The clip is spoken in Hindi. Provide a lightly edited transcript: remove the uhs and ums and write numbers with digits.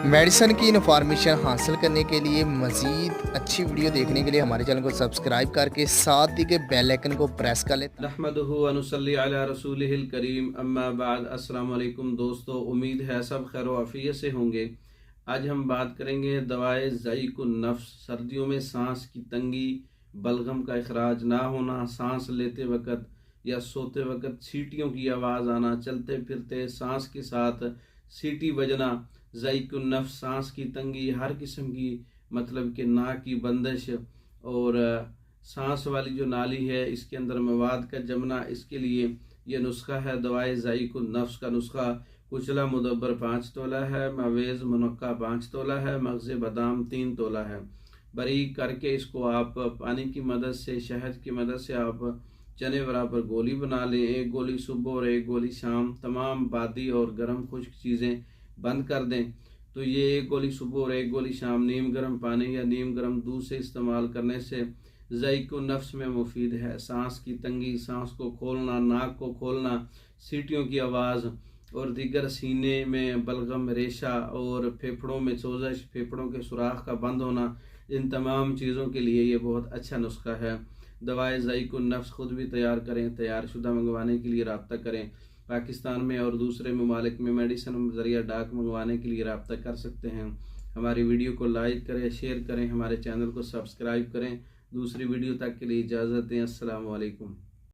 मेडिसिन की इन्फॉर्मेशन हासिल करने के लिए मज़ीद अच्छी वीडियो देखने के लिए हमारे चैनल को सब्सक्राइब करके साथ ही के बेल आइकन को प्रेस कर लें। नहमदुहु व नुसल्ली अला रसूलिहिल करीम अम्मा बाद। अस्सलाम वालेकुम दोस्तों, उम्मीद है सब खैर आफियत से होंगे। आज हम बात करेंगे दवाए ज़ईक़ुन नफ्स। सर्दियों में सांस की तंगी, बलगम का इखराज ना होना, सांस लेते वक्त या सोते वक्त सीटियों की आवाज़ आना, चलते फिरते सांस के साथ सीटी बजना, ज़ईक़ुन नफ्स सांस की तंगी, हर किस्म की मतलब कि नाक की बंदिश और सांस वाली जो नाली है इसके अंदर मवाद का जमना, इसके लिए ये नुस्खा है दवाए ज़ईक़ुन नफ्स का नुस्खा। कुचला मुदब्बर 5 तोला है, मवेज़ मुनक्का 5 तोला है, मगज़ बादाम 3 तोला है। बारीक करके इसको आप पानी की मदद से, शहद की मदद से आप चने बराबर गोली बना लें। एक गोली सुबह और एक गोली शाम। तमाम बादी और गर्म खुश्क चीज़ें बंद कर दें। तो ये एक गोली सुबह और एक गोली शाम नीम गर्म पानी या नीम गर्म दूध से इस्तेमाल करने से ज़ईक़ुन नफ्स में मुफीद है। सांस की तंगी, सांस को खोलना, नाक को खोलना, सीटियों की आवाज़ और दीगर सीने में बलगम, रेशा और फेफड़ों में सोजश, फेफड़ों के सुराख का बंद होना, इन तमाम चीज़ों के लिए ये बहुत अच्छा नुस्खा है। दवाए ज़ईक़ुन नफ्स खुद भी तैयार करें। तैयार शुदा मंगवाने के लिए रब्ता करें। पाकिस्तान में और दूसरे ममालिक में मेडिसिन ज़रिया डाक मंगवाने के लिए रब्ता कर सकते हैं। हमारी वीडियो को लाइक करें, शेयर करें, हमारे चैनल को सब्सक्राइब करें। दूसरी वीडियो तक के लिए इजाज़त दें। अस्सलाम वालेकुम।